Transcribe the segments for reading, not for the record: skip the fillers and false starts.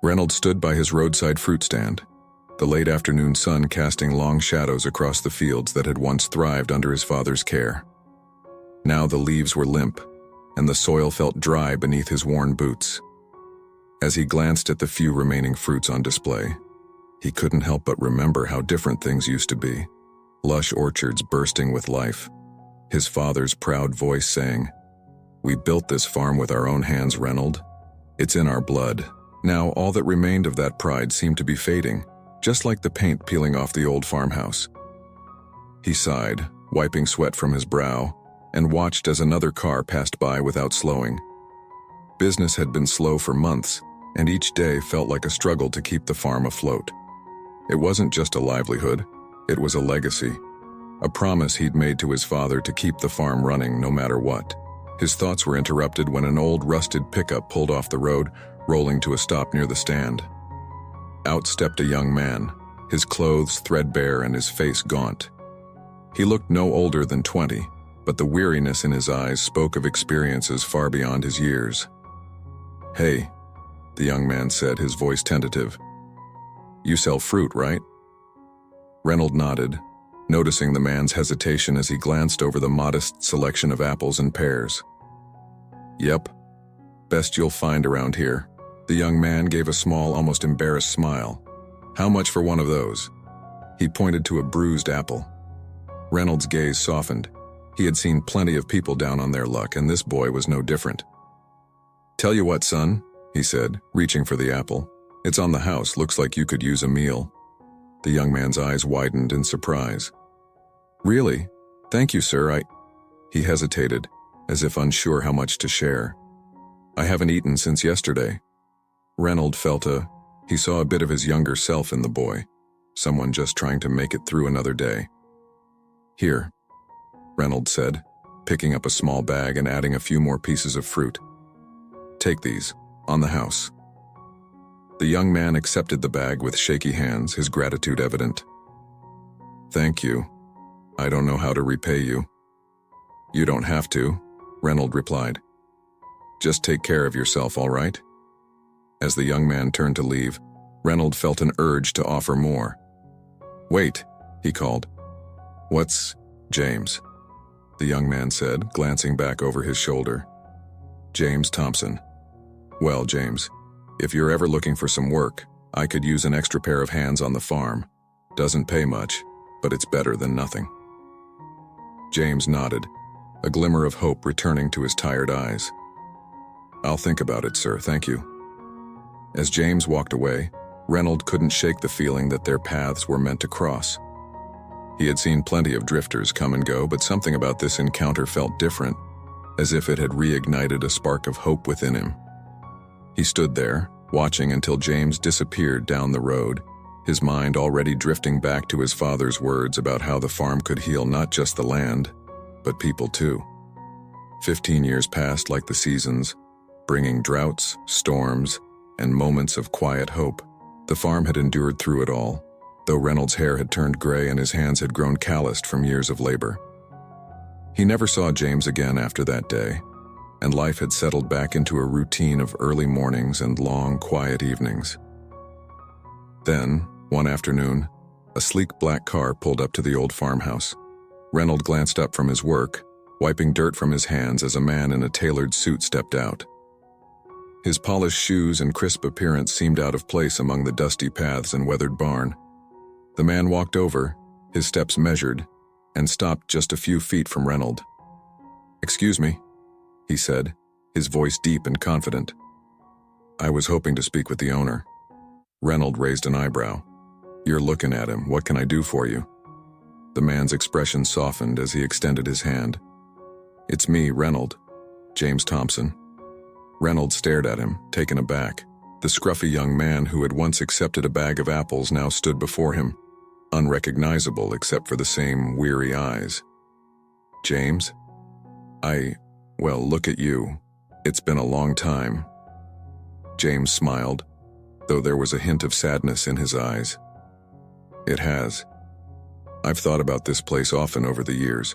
Reynold stood by his roadside fruit stand, the late afternoon sun casting long shadows across the fields that had once thrived under his father's care. Now the leaves were limp, and the soil felt dry beneath his worn boots. As he glanced at the few remaining fruits on display, he couldn't help but remember how different things used to be. Lush orchards bursting with life, his father's proud voice saying, "We built this farm with our own hands, Reynold. It's in our blood." Now all that remained of that pride seemed to be fading, just like the paint peeling off the old farmhouse. He sighed, wiping sweat from his brow, and watched as another car passed by without slowing. Business had been slow for months, and each day felt like a struggle to keep the farm afloat. It wasn't just a livelihood, it was a legacy, a promise he'd made to his father to keep the farm running no matter what. His thoughts were interrupted when an old rusted pickup pulled off the road, rolling to a stop near the stand. Out stepped a young man, his clothes threadbare and his face gaunt. He looked no older than 20, but the weariness in his eyes spoke of experiences far beyond his years. "Hey," the young man said, his voice tentative. "You sell fruit, right?" Reynold nodded, noticing the man's hesitation as he glanced over the modest selection of apples and pears. "Yep, best you'll find around here." The young man gave a small, almost embarrassed smile. "How much for one of those?" He pointed to a bruised apple. Reynold's gaze softened. He had seen plenty of people down on their luck, and this boy was no different. "Tell you what, son," he said, reaching for the apple. "It's on the house, looks like you could use a meal." The young man's eyes widened in surprise. "Really? Thank you, sir, He hesitated, as if unsure how much to share. "I haven't eaten since yesterday." Reynold he saw a bit of his younger self in the boy, someone just trying to make it through another day. "Here," Reynold said, picking up a small bag and adding a few more pieces of fruit. "Take these, on the house." The young man accepted the bag with shaky hands, his gratitude evident. "Thank you. I don't know how to repay you." "You don't have to," Reynold replied. "Just take care of yourself, all right?" As the young man turned to leave, Reynold felt an urge to offer more. "Wait," he called. "What's James?" the young man said, glancing back over his shoulder. "James Thompson. Well, James, if you're ever looking for some work, I could use an extra pair of hands on the farm. Doesn't pay much, but it's better than nothing." James nodded, a glimmer of hope returning to his tired eyes. "I'll think about it, sir, thank you." As James walked away, Reynold couldn't shake the feeling that their paths were meant to cross. He had seen plenty of drifters come and go, but something about this encounter felt different, as if it had reignited a spark of hope within him. He stood there, watching until James disappeared down the road, his mind already drifting back to his father's words about how the farm could heal not just the land, but people too. 15 years passed like the seasons, bringing droughts, storms, and moments of quiet hope. The farm had endured through it all, though Reynold's hair had turned gray and his hands had grown calloused from years of labor. He never saw James again after that day, and life had settled back into a routine of early mornings and long, quiet evenings. Then, one afternoon, a sleek black car pulled up to the old farmhouse. Reynold glanced up from his work, wiping dirt from his hands as a man in a tailored suit stepped out. His polished shoes and crisp appearance seemed out of place among the dusty paths and weathered barn. The man walked over, his steps measured, and stopped just a few feet from Reynold. "Excuse me," he said, his voice deep and confident. "I was hoping to speak with the owner." Reynold raised an eyebrow. "You're looking at him. What can I do for you?" The man's expression softened as he extended his hand. "It's me, Reynold. James Thompson." Reynold stared at him, taken aback. The scruffy young man who had once accepted a bag of apples now stood before him, unrecognizable except for the same weary eyes. "James? Well, look at you. It's been a long time." James smiled, though there was a hint of sadness in his eyes. "It has. I've thought about this place often over the years.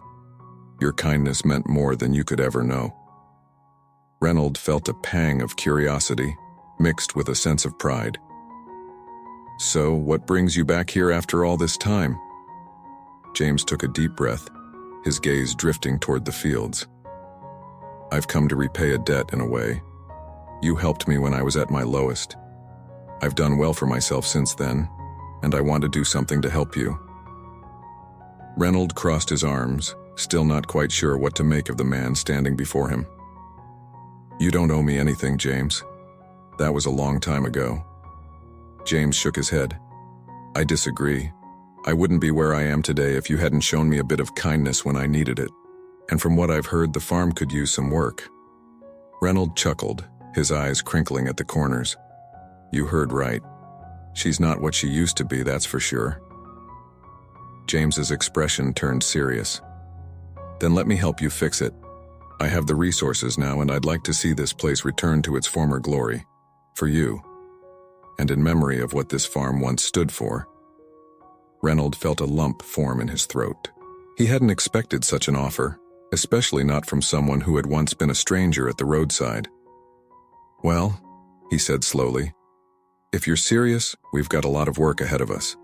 Your kindness meant more than you could ever know." Reynold felt a pang of curiosity, mixed with a sense of pride. "So, what brings you back here after all this time?" James took a deep breath, his gaze drifting toward the fields. "I've come to repay a debt in a way. You helped me when I was at my lowest. I've done well for myself since then, and I want to do something to help you." Reynold crossed his arms, still not quite sure what to make of the man standing before him. "You don't owe me anything, James. That was a long time ago." James shook his head. "I disagree. I wouldn't be where I am today if you hadn't shown me a bit of kindness when I needed it. And from what I've heard, the farm could use some work." Reynold chuckled, his eyes crinkling at the corners. "You heard right. She's not what she used to be, that's for sure." James's expression turned serious. "Then let me help you fix it. I have the resources now, and I'd like to see this place return to its former glory. For you. And in memory of what this farm once stood for." Reynold felt a lump form in his throat. He hadn't expected such an offer, especially not from someone who had once been a stranger at the roadside. "Well," he said slowly, "if you're serious, we've got a lot of work ahead of us."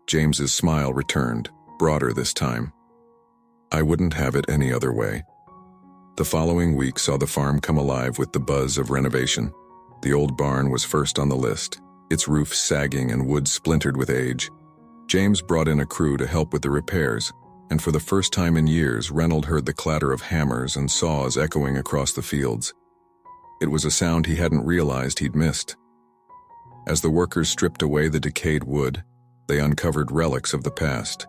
James's smile returned, broader this time. "I wouldn't have it any other way." The following week saw the farm come alive with the buzz of renovation. The old barn was first on the list, its roof sagging and wood splintered with age. James brought in a crew to help with the repairs, and for the first time in years, Reynold heard the clatter of hammers and saws echoing across the fields. It was a sound he hadn't realized he'd missed. As the workers stripped away the decayed wood, they uncovered relics of the past.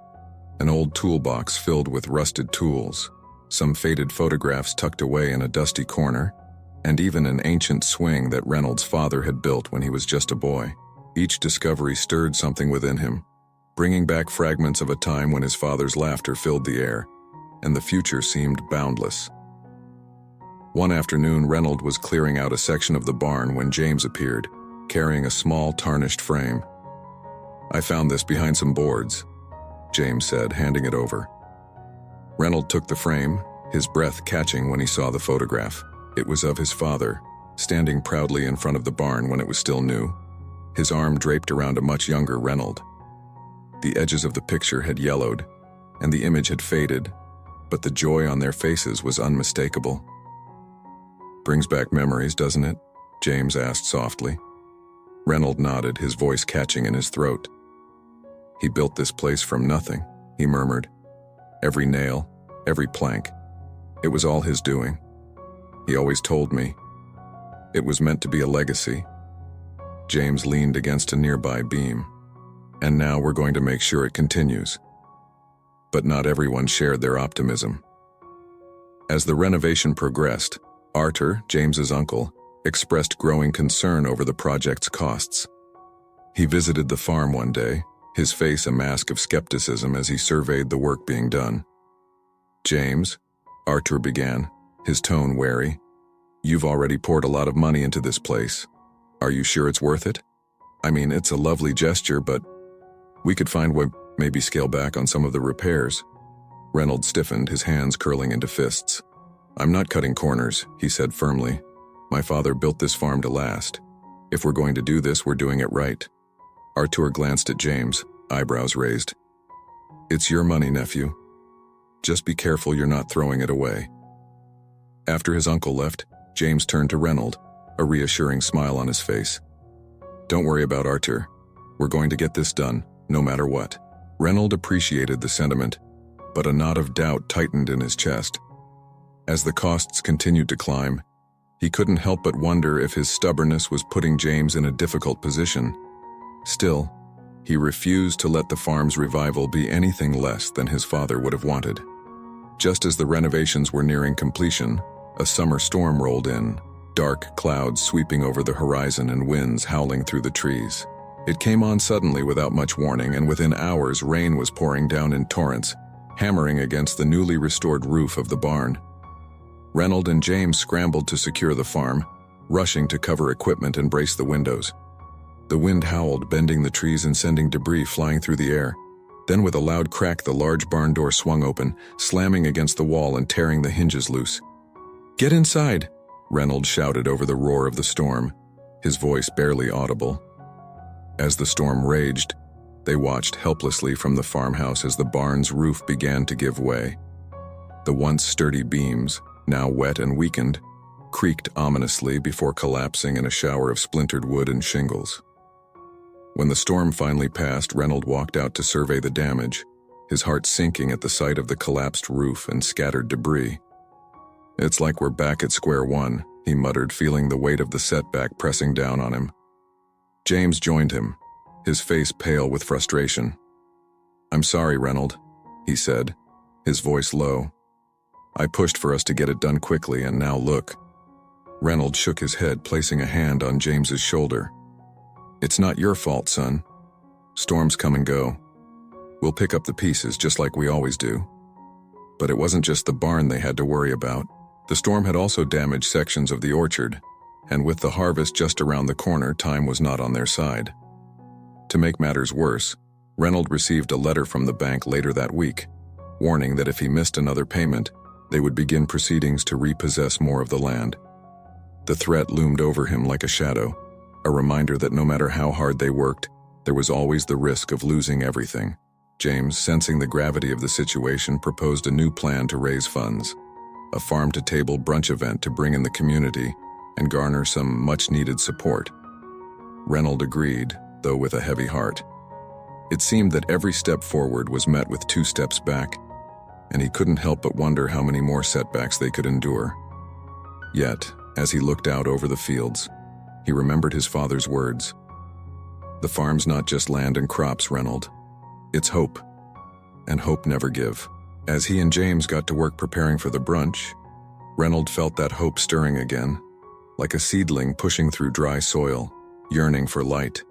An old toolbox filled with rusted tools, some faded photographs tucked away in a dusty corner, and even an ancient swing that Reynold's father had built when he was just a boy. Each discovery stirred something within him, bringing back fragments of a time when his father's laughter filled the air, and the future seemed boundless. One afternoon, Reynold was clearing out a section of the barn when James appeared, carrying a small, tarnished frame. "I found this behind some boards," James said, handing it over. Reynold took the frame, his breath catching when he saw the photograph. It was of his father, standing proudly in front of the barn when it was still new, his arm draped around a much younger Reynold. The edges of the picture had yellowed, and the image had faded, but the joy on their faces was unmistakable. "Brings back memories, doesn't it?" James asked softly. Reynold nodded, his voice catching in his throat. "He built this place from nothing," he murmured. "Every nail, every plank. It was all his doing. He always told me. It was meant to be a legacy." James leaned against a nearby beam. "And now we're going to make sure it continues." But not everyone shared their optimism. As the renovation progressed, Arthur, James's uncle, expressed growing concern over the project's costs. He visited the farm one day, his face a mask of skepticism as he surveyed the work being done. "James," Arthur began, his tone wary, "you've already poured a lot of money into this place. Are you sure it's worth it? I mean, it's a lovely gesture, but we could find way maybe scale back on some of the repairs." Reynold stiffened, his hands curling into fists. "I'm not cutting corners," he said firmly. "My father built this farm to last. If we're going to do this, we're doing it right." Arthur glanced at James, eyebrows raised. "It's your money, nephew. Just be careful you're not throwing it away." After his uncle left, James turned to Reynold, a reassuring smile on his face. "Don't worry about Arthur. We're going to get this done, no matter what." Reynold appreciated the sentiment, but a knot of doubt tightened in his chest. As the costs continued to climb, he couldn't help but wonder if his stubbornness was putting James in a difficult position. Still, he refused to let the farm's revival be anything less than his father would have wanted. Just as the renovations were nearing completion, a summer storm rolled in, dark clouds sweeping over the horizon and winds howling through the trees. It came on suddenly without much warning, and within hours rain was pouring down in torrents, hammering against the newly restored roof of the barn. Reynold and James scrambled to secure the farm, rushing to cover equipment and brace the windows. The wind howled, bending the trees and sending debris flying through the air. Then with a loud crack, the large barn door swung open, slamming against the wall and tearing the hinges loose. "Get inside!" Reynold shouted over the roar of the storm, his voice barely audible. As the storm raged, they watched helplessly from the farmhouse as the barn's roof began to give way. The once sturdy beams, now wet and weakened, creaked ominously before collapsing in a shower of splintered wood and shingles. When the storm finally passed, Reynold walked out to survey the damage, his heart sinking at the sight of the collapsed roof and scattered debris. "It's like we're back at square one," he muttered, feeling the weight of the setback pressing down on him. James joined him, his face pale with frustration. "I'm sorry, Reynold," he said, his voice low. "I pushed for us to get it done quickly, and now look." Reynold shook his head, placing a hand on James's shoulder. "It's not your fault, son. Storms come and go. We'll pick up the pieces just like we always do." But it wasn't just the barn they had to worry about. The storm had also damaged sections of the orchard, and with the harvest just around the corner, time was not on their side. To make matters worse, Reynold received a letter from the bank later that week, warning that if he missed another payment, they would begin proceedings to repossess more of the land. The threat loomed over him like a shadow, a reminder that no matter how hard they worked, there was always the risk of losing everything. James, sensing the gravity of the situation, proposed a new plan to raise funds, a farm-to-table brunch event to bring in the community and garner some much-needed support. Reynold agreed, though with a heavy heart. It seemed that every step forward was met with 2 steps back, and he couldn't help but wonder how many more setbacks they could endure. Yet, as he looked out over the fields, he remembered his father's words. "The farm's not just land and crops, Reynold. It's hope, and hope never give." As he and James got to work preparing for the brunch, Reynold felt that hope stirring again, like a seedling pushing through dry soil, yearning for light.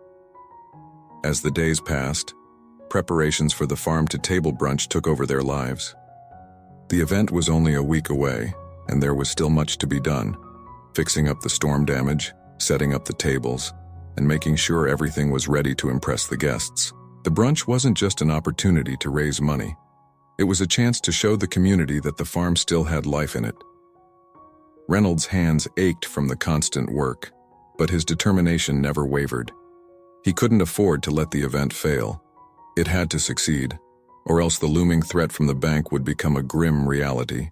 As the days passed, preparations for the farm-to-table brunch took over their lives. The event was only a week away, and there was still much to be done, fixing up the storm damage, setting up the tables, and making sure everything was ready to impress the guests. The brunch wasn't just an opportunity to raise money. It was a chance to show the community that the farm still had life in it. Reynold's hands ached from the constant work, but his determination never wavered. He couldn't afford to let the event fail. It had to succeed, or else the looming threat from the bank would become a grim reality.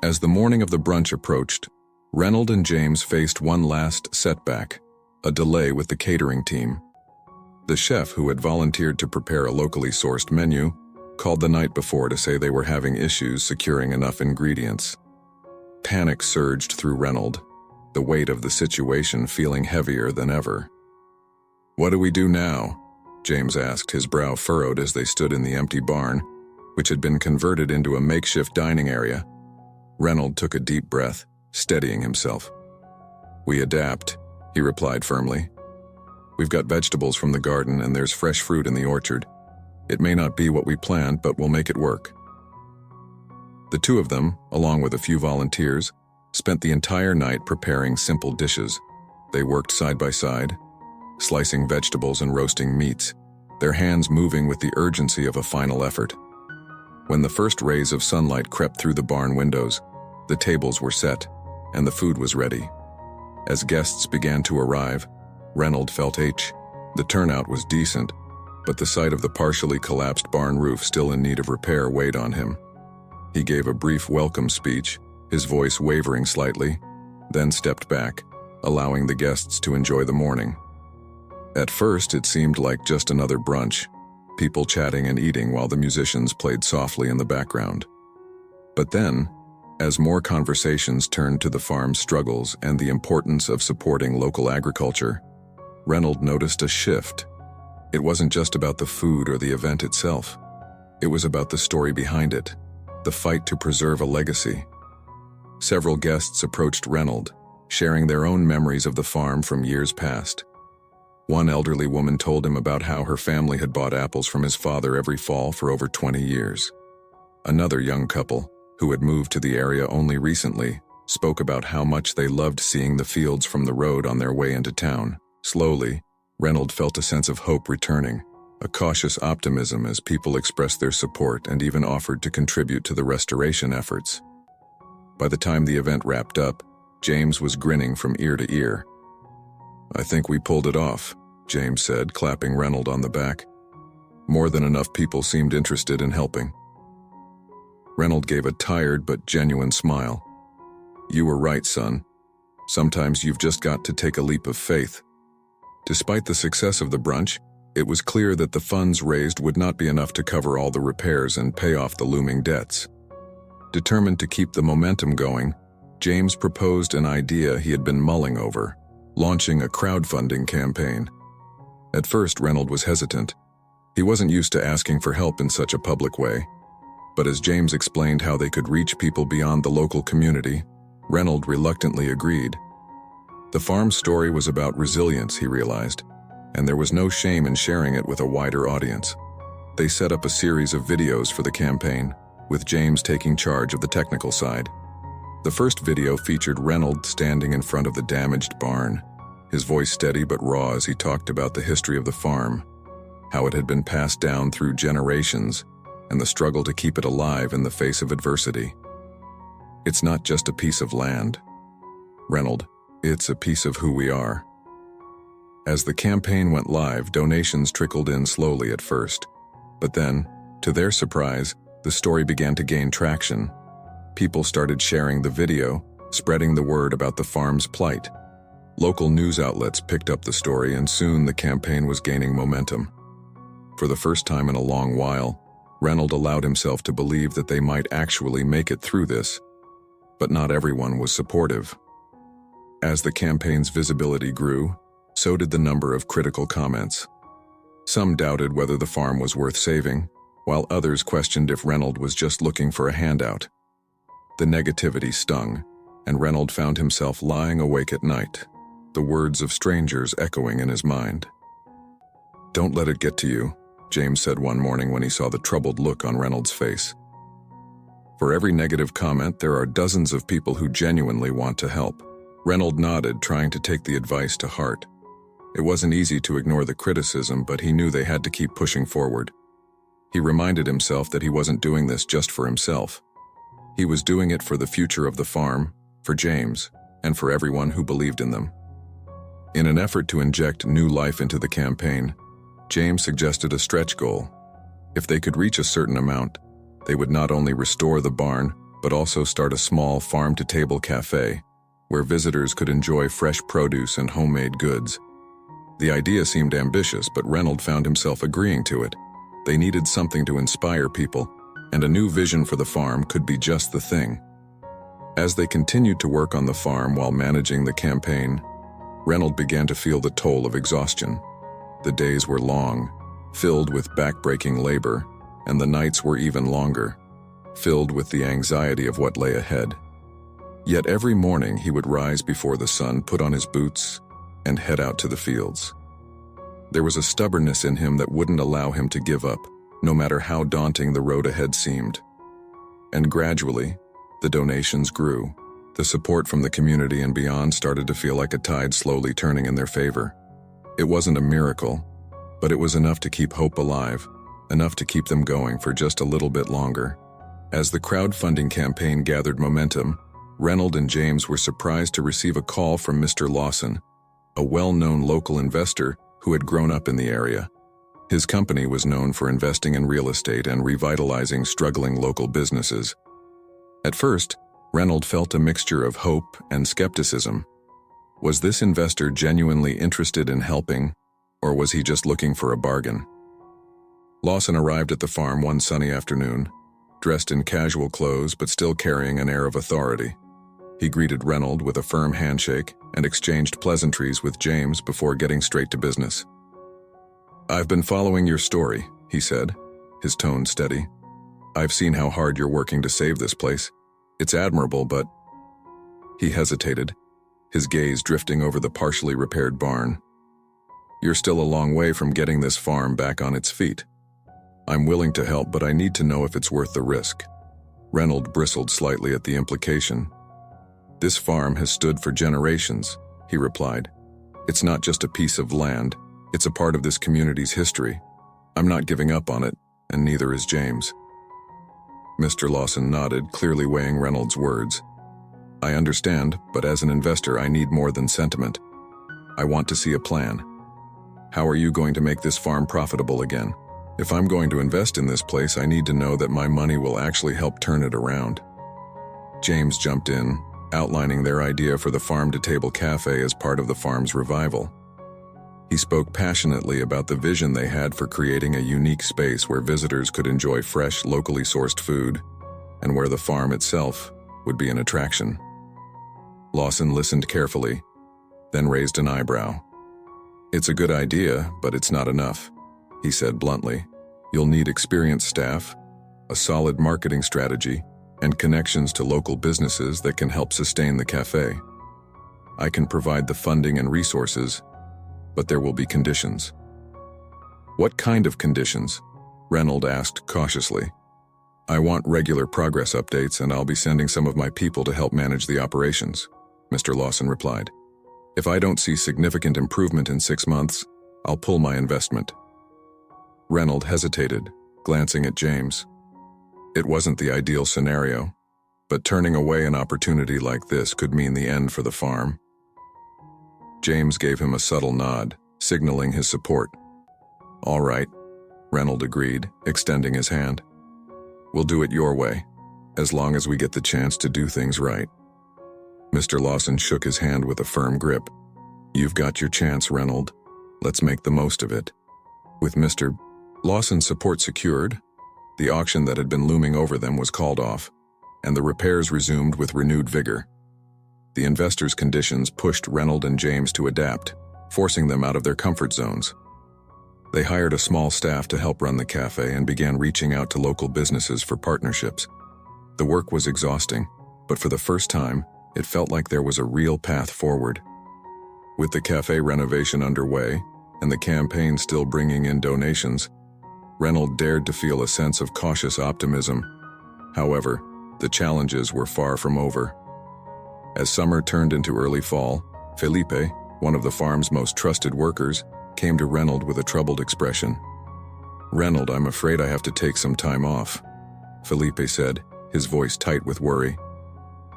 As the morning of the brunch approached, Reynold and James faced one last setback, a delay with the catering team. The chef, who had volunteered to prepare a locally sourced menu, called the night before to say they were having issues securing enough ingredients. Panic surged through Reynold, the weight of the situation feeling heavier than ever. "What do we do now?" James asked, his brow furrowed as they stood in the empty barn, which had been converted into a makeshift dining area. Reynold took a deep breath, steadying himself. "We adapt," he replied firmly. "We've got vegetables from the garden and there's fresh fruit in the orchard. It may not be what we planned, but we'll make it work." The 2 of them, along with a few volunteers, spent the entire night preparing simple dishes. They worked side by side, slicing vegetables and roasting meats, their hands moving with the urgency of a final effort. When the first rays of sunlight crept through the barn windows, the tables were set, and the food was ready. As guests began to arrive, Reynold felt the turnout was decent, but the sight of the partially collapsed barn roof still in need of repair weighed on him. He gave a brief welcome speech, his voice wavering slightly, then stepped back, allowing the guests to enjoy the morning. At first, it seemed like just another brunch, people chatting and eating while the musicians played softly in the background. But then, as more conversations turned to the farm's struggles and the importance of supporting local agriculture, Reynold noticed a shift. It wasn't just about the food or the event itself. It was about the story behind it, the fight to preserve a legacy. Several guests approached Reynold, sharing their own memories of the farm from years past. One elderly woman told him about how her family had bought apples from his father every fall for over 20 years. Another young couple, who had moved to the area only recently, spoke about how much they loved seeing the fields from the road on their way into town. Slowly, Reynold felt a sense of hope returning, a cautious optimism as people expressed their support and even offered to contribute to the restoration efforts. By the time the event wrapped up, James was grinning from ear to ear, I think we pulled it off, James said, clapping Reynold on the back. More than enough people seemed interested in helping. Reynold gave a tired but genuine smile. You were right, son. Sometimes you've just got to take a leap of faith. Despite the success of the brunch, it was clear that the funds raised would not be enough to cover all the repairs and pay off the looming debts. Determined to keep the momentum going, James proposed an idea he had been mulling over, launching a crowdfunding campaign. At first, Reynold was hesitant. He wasn't used to asking for help in such a public way. But as James explained how they could reach people beyond the local community, Reynold reluctantly agreed. The farm's story was about resilience, he realized, and there was no shame in sharing it with a wider audience. They set up a series of videos for the campaign, with James taking charge of the technical side. The first video featured Reynold standing in front of the damaged barn, his voice steady but raw as he talked about the history of the farm, how it had been passed down through generations, and the struggle to keep it alive in the face of adversity. It's not just a piece of land, Reynold, it's a piece of who we are. As the campaign went live, donations trickled in slowly at first. But then, to their surprise, the story began to gain traction. People started sharing the video, spreading the word about the farm's plight. Local news outlets picked up the story, and soon the campaign was gaining momentum. For the first time in a long while, Reynold allowed himself to believe that they might actually make it through this. But not everyone was supportive. As the campaign's visibility grew, so did the number of critical comments. Some doubted whether the farm was worth saving, while others questioned if Reynold was just looking for a handout. The negativity stung, and Reynold found himself lying awake at night, the words of strangers echoing in his mind. Don't let it get to you, James said one morning when he saw the troubled look on Reynold's face. For every negative comment, there are dozens of people who genuinely want to help. Reynold nodded, trying to take the advice to heart. It wasn't easy to ignore the criticism, but he knew they had to keep pushing forward. He reminded himself that he wasn't doing this just for himself. He was doing it for the future of the farm, for James, and for everyone who believed in them. In an effort to inject new life into the campaign, James suggested a stretch goal. If they could reach a certain amount, they would not only restore the barn, but also start a small farm-to-table cafe, where visitors could enjoy fresh produce and homemade goods. The idea seemed ambitious, but Reynold found himself agreeing to it. They needed something to inspire people, and a new vision for the farm could be just the thing. As they continued to work on the farm while managing the campaign, Reynold began to feel the toll of exhaustion. The days were long, filled with back-breaking labor, and the nights were even longer, filled with the anxiety of what lay ahead. Yet every morning he would rise before the sun, put on his boots, and head out to the fields. There was a stubbornness in him that wouldn't allow him to give up, no matter how daunting the road ahead seemed. And gradually, the donations grew. The support from the community and beyond started to feel like a tide slowly turning in their favor. It wasn't a miracle, but it was enough to keep hope alive, enough to keep them going for just a little bit longer. As the crowdfunding campaign gathered momentum, Reynold and James were surprised to receive a call from Mr. Lawson, a well-known local investor who had grown up in the area. His company was known for investing in real estate and revitalizing struggling local businesses. At first, Reynold felt a mixture of hope and skepticism. Was this investor genuinely interested in helping, or was he just looking for a bargain? Lawson arrived at the farm one sunny afternoon, dressed in casual clothes but still carrying an air of authority. He greeted Reynold with a firm handshake and exchanged pleasantries with James before getting straight to business. "I've been following your story," he said, his tone steady. "I've seen how hard you're working to save this place. It's admirable, but..." He hesitated, his gaze drifting over the partially repaired barn. "You're still a long way from getting this farm back on its feet. I'm willing to help, but I need to know if it's worth the risk." Reynold bristled slightly at the implication. "This farm has stood for generations," he replied. "It's not just a piece of land, it's a part of this community's history. I'm not giving up on it, and neither is James." Mr. Lawson nodded, clearly weighing Reynolds' words. "I understand, but as an investor I need more than sentiment. I want to see a plan. How are you going to make this farm profitable again? If I'm going to invest in this place, I need to know that my money will actually help turn it around. James jumped in, outlining their idea for the farm-to-table cafe as part of the farm's revival. He spoke passionately about the vision they had for creating a unique space where visitors could enjoy fresh, locally sourced food, and where the farm itself would be an attraction. Lawson listened carefully, then raised an eyebrow. "It's a good idea, but it's not enough," he said bluntly. "You'll need experienced staff, a solid marketing strategy, and connections to local businesses that can help sustain the cafe. I can provide the funding and resources, but there will be conditions." "What kind of conditions?" Reynold asked cautiously. "I want regular progress updates, and I'll be sending some of my people to help manage the operations," Mr. Lawson replied. "If I don't see significant improvement in 6 months, I'll pull my investment." Reynold hesitated, glancing at James. It wasn't the ideal scenario, but turning away an opportunity like this could mean the end for the farm. James gave him a subtle nod, signaling his support. "All right," Reynold agreed, extending his hand. "We'll do it your way, as long as we get the chance to do things right." Mr. Lawson shook his hand with a firm grip. "You've got your chance, Reynold. Let's make the most of it." With Mr. Lawson's support secured, the auction that had been looming over them was called off, and the repairs resumed with renewed vigor. The investors' conditions pushed Reynold and James to adapt, forcing them out of their comfort zones. They hired a small staff to help run the cafe and began reaching out to local businesses for partnerships. The work was exhausting, but for the first time, it felt like there was a real path forward. With the cafe renovation underway, and the campaign still bringing in donations, Reynold dared to feel a sense of cautious optimism. However, the challenges were far from over. As summer turned into early fall, Felipe, one of the farm's most trusted workers, came to Reynold with a troubled expression. "Reynold, I'm afraid I have to take some time off," Felipe said, his voice tight with worry.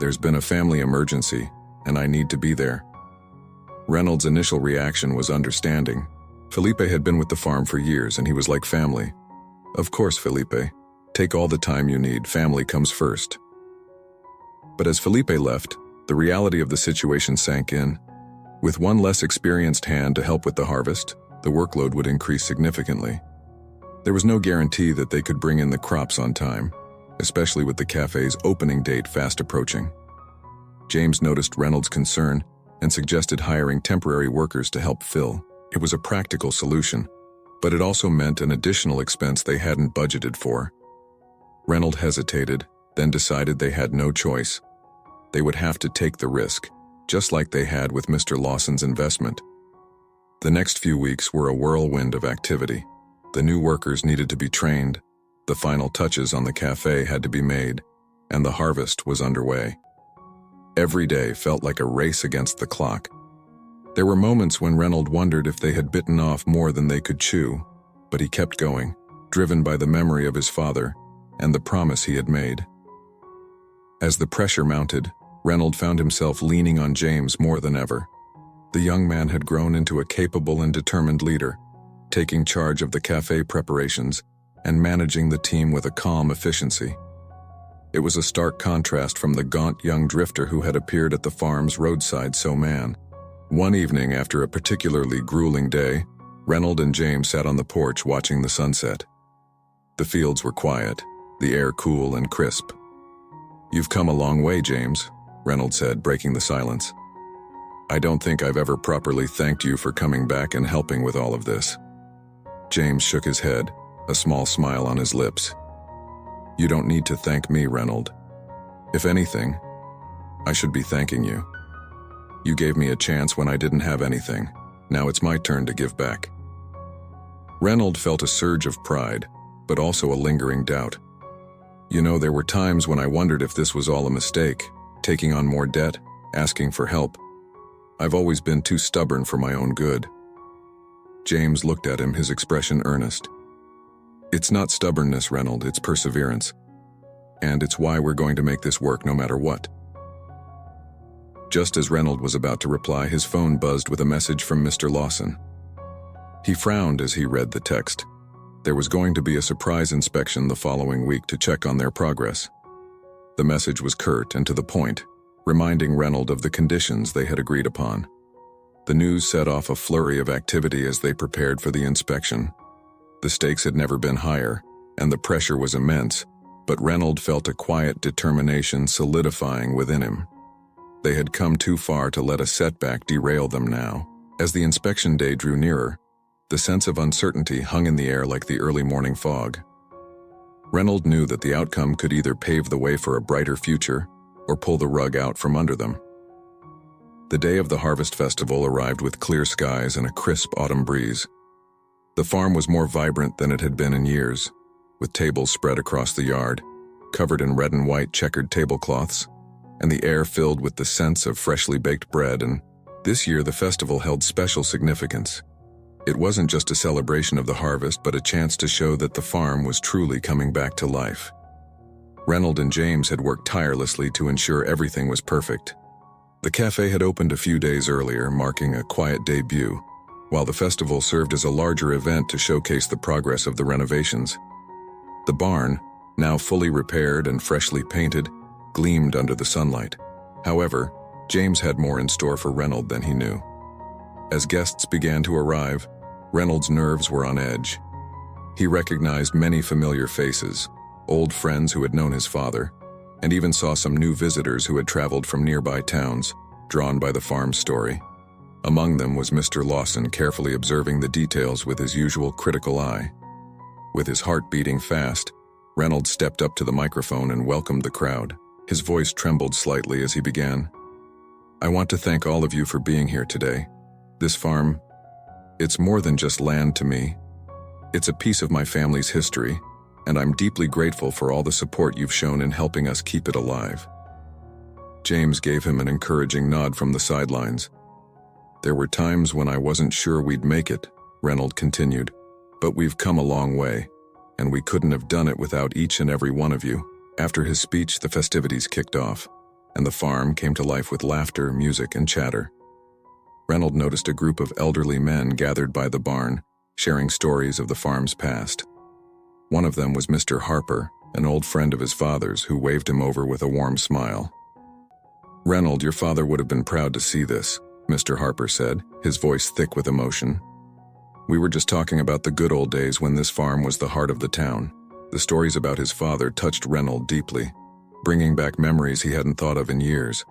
"There's been a family emergency, and I need to be there." Reynold's initial reaction was understanding. Felipe had been with the farm for years, and he was like family. "Of course, Felipe. Take all the time you need. Family comes first." But as Felipe left, the reality of the situation sank in. With one less experienced hand to help with the harvest, the workload would increase significantly. There was no guarantee that they could bring in the crops on time, especially with the cafe's opening date fast approaching. James noticed Reynold's concern and suggested hiring temporary workers to help fill. It was a practical solution, but it also meant an additional expense they hadn't budgeted for. Reynold hesitated, then decided they had no choice. They would have to take the risk, just like they had with Mr. Lawson's investment. The next few weeks were a whirlwind of activity. The new workers needed to be trained, the final touches on the cafe had to be made, and the harvest was underway. Every day felt like a race against the clock. There were moments when Reynold wondered if they had bitten off more than they could chew, but he kept going, driven by the memory of his father and the promise he had made. As the pressure mounted, Reynold found himself leaning on James more than ever. The young man had grown into a capable and determined leader, taking charge of the cafe preparations and managing the team with a calm efficiency. It was a stark contrast from the gaunt young drifter who had appeared at the farm's roadside man. One evening after a particularly grueling day, Reynold and James sat on the porch watching the sunset. The fields were quiet, the air cool and crisp. "You've come a long way, James," Reynold said, breaking the silence. "I don't think I've ever properly thanked you for coming back and helping with all of this." James shook his head, a small smile on his lips. "You don't need to thank me, Reynold. If anything, I should be thanking you. You gave me a chance when I didn't have anything. Now it's my turn to give back." Reynold felt a surge of pride, but also a lingering doubt. "You know, there were times when I wondered if this was all a mistake, taking on more debt, asking for help. I've always been too stubborn for my own good." James looked at him, his expression earnest. "It's not stubbornness, Reynold, it's perseverance. And it's why we're going to make this work no matter what." Just as Reynold was about to reply, his phone buzzed with a message from Mr. Lawson. He frowned as he read the text. There was going to be a surprise inspection the following week to check on their progress. The message was curt and to the point, reminding Reynold of the conditions they had agreed upon. The news set off a flurry of activity as they prepared for the inspection. The stakes had never been higher, and the pressure was immense, but Reynold felt a quiet determination solidifying within him. They had come too far to let a setback derail them now. As the inspection day drew nearer, the sense of uncertainty hung in the air like the early morning fog. Reynold knew that the outcome could either pave the way for a brighter future or pull the rug out from under them. The day of the Harvest Festival arrived with clear skies and a crisp autumn breeze. The farm was more vibrant than it had been in years, with tables spread across the yard, covered in red and white checkered tablecloths, and the air filled with the scents of freshly baked bread. And this year the festival held special significance. It wasn't just a celebration of the harvest, but a chance to show that the farm was truly coming back to life. Reynold and James had worked tirelessly to ensure everything was perfect. The cafe had opened a few days earlier, marking a quiet debut, while the festival served as a larger event to showcase the progress of the renovations. The barn, now fully repaired and freshly painted, gleamed under the sunlight. However, James had more in store for Reynold than he knew. As guests began to arrive, Reynold's nerves were on edge. He recognized many familiar faces, old friends who had known his father, and even saw some new visitors who had traveled from nearby towns, drawn by the farm's story. Among them was Mr. Lawson, carefully observing the details with his usual critical eye. With his heart beating fast, Reynold stepped up to the microphone and welcomed the crowd. His voice trembled slightly as he began. "I want to thank all of you for being here today. This farm, it's more than just land to me. It's a piece of my family's history, and I'm deeply grateful for all the support you've shown in helping us keep it alive." James gave him an encouraging nod from the sidelines. "There were times when I wasn't sure we'd make it," Reynold continued, "but we've come a long way, and we couldn't have done it without each and every one of you." After his speech, the festivities kicked off, and the farm came to life with laughter, music, and chatter. Reynold noticed a group of elderly men gathered by the barn, sharing stories of the farm's past. One of them was Mr. Harper, an old friend of his father's, who waved him over with a warm smile. "Reynold, your father would have been proud to see this," Mr. Harper said, his voice thick with emotion. "We were just talking about the good old days when this farm was the heart of the town." The stories about his father touched Reynold deeply, bringing back memories he hadn't thought of in years.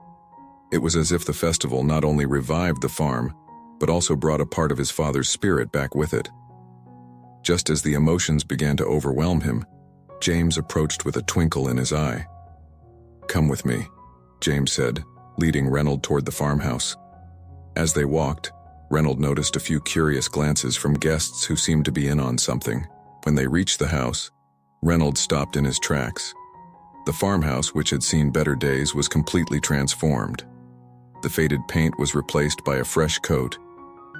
It was as if the festival not only revived the farm, but also brought a part of his father's spirit back with it. Just as the emotions began to overwhelm him, James approached with a twinkle in his eye. "Come with me," James said, leading Reynold toward the farmhouse. As they walked, Reynold noticed a few curious glances from guests who seemed to be in on something. When they reached the house, Reynold stopped in his tracks. The farmhouse, which had seen better days, was completely transformed. The faded paint was replaced by a fresh coat,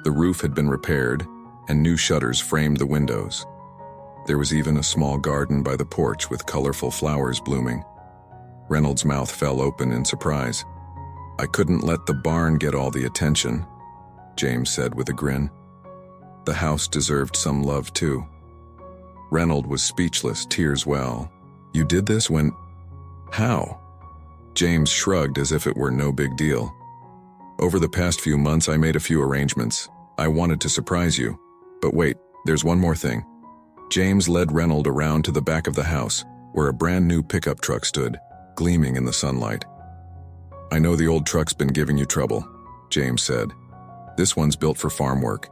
the roof had been repaired, and new shutters framed the windows. There was even a small garden by the porch with colorful flowers blooming. Reynold's mouth fell open in surprise. "I couldn't let the barn get all the attention," James said with a grin. "The house deserved some love too." Reynold was speechless, tears well. "You did this when... How?" James shrugged as if it were no big deal. "Over the past few months I made a few arrangements. I wanted to surprise you. But wait, there's one more thing." James led Reynold around to the back of the house, where a brand new pickup truck stood, gleaming in the sunlight. "I know the old truck's been giving you trouble," James said. "This one's built for farm work,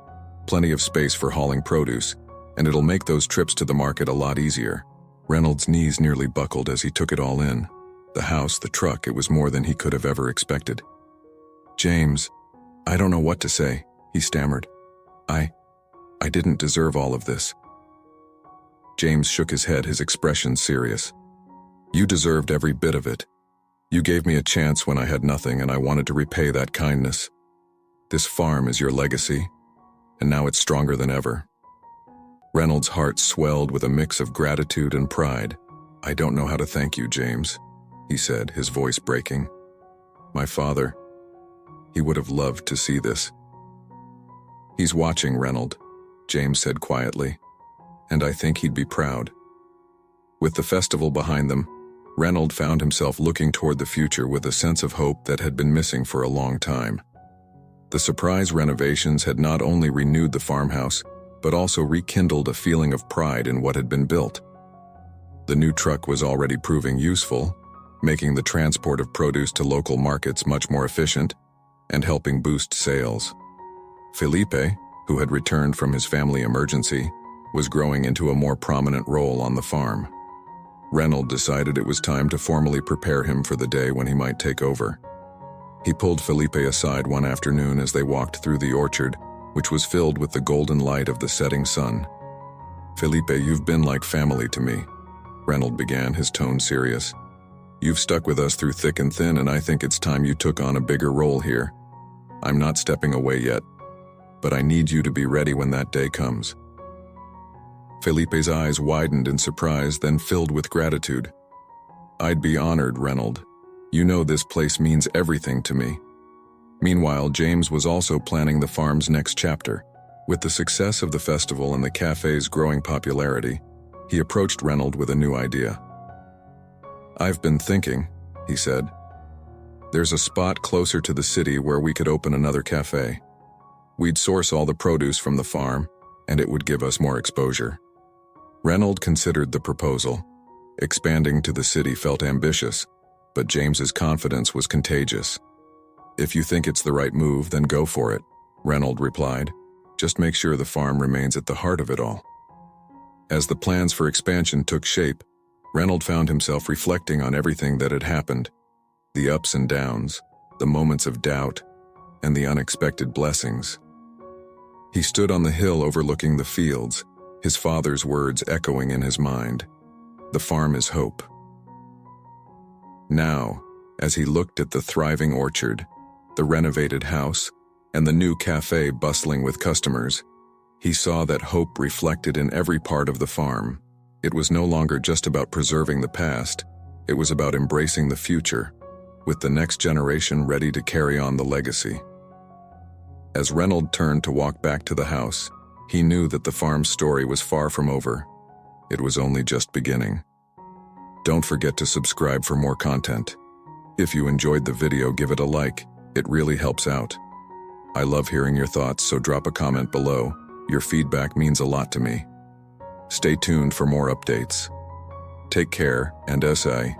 plenty of space for hauling produce, and it'll make those trips to the market a lot easier." Reynold's knees nearly buckled as he took it all in. The house, the truck, it was more than he could have ever expected. "James, I don't know what to say," he stammered. I didn't deserve all of this." James shook his head, his expression serious. "You deserved every bit of it. You gave me a chance when I had nothing, and I wanted to repay that kindness. This farm is your legacy, and now it's stronger than ever." Reynold's heart swelled with a mix of gratitude and pride. "I don't know how to thank you, James," he said, his voice breaking. "My father, He would have loved to see this. "He's watching, Reynold," James said quietly, "and I think he'd be proud." With the festival behind them, Reynold found himself looking toward the future with a sense of hope that had been missing for a long time. The surprise renovations had not only renewed the farmhouse, but also rekindled a feeling of pride in what had been built. The new truck was already proving useful, making the transport of produce to local markets much more efficient and helping boost sales. Felipe, who had returned from his family emergency, was growing into a more prominent role on the farm. Reynold decided it was time to formally prepare him for the day when he might take over. He pulled Felipe aside one afternoon as they walked through the orchard, which was filled with the golden light of the setting sun. "Felipe, you've been like family to me," Reynold began, his tone serious. "You've stuck with us through thick and thin, and I think it's time you took on a bigger role here. I'm not stepping away yet, but I need you to be ready when that day comes." Felipe's eyes widened in surprise, then filled with gratitude. "I'd be honored, Reynold. You know this place means everything to me." Meanwhile, James was also planning the farm's next chapter. With the success of the festival and the cafe's growing popularity, he approached Reynold with a new idea. "I've been thinking," he said. "There's a spot closer to the city where we could open another cafe. We'd source all the produce from the farm, and it would give us more exposure." Reynold considered the proposal. Expanding to the city felt ambitious, but James's confidence was contagious. "If you think it's the right move, then go for it," Reynold replied. "Just make sure the farm remains at the heart of it all." As the plans for expansion took shape, Reynold found himself reflecting on everything that had happened, the ups and downs, the moments of doubt, and the unexpected blessings. He stood on the hill overlooking the fields, his father's words echoing in his mind. "The farm is hope." Now, as he looked at the thriving orchard, the renovated house, and the new cafe bustling with customers, he saw that hope reflected in every part of the farm. It was no longer just about preserving the past, it was about embracing the future, with the next generation ready to carry on the legacy. As Reynold turned to walk back to the house, he knew that the farm's story was far from over. It was only just beginning. Don't forget to subscribe for more content. If you enjoyed the video, give it a like. It really helps out. I love hearing your thoughts, so drop a comment below. Your feedback means a lot to me. Stay tuned for more updates. Take care, and SA.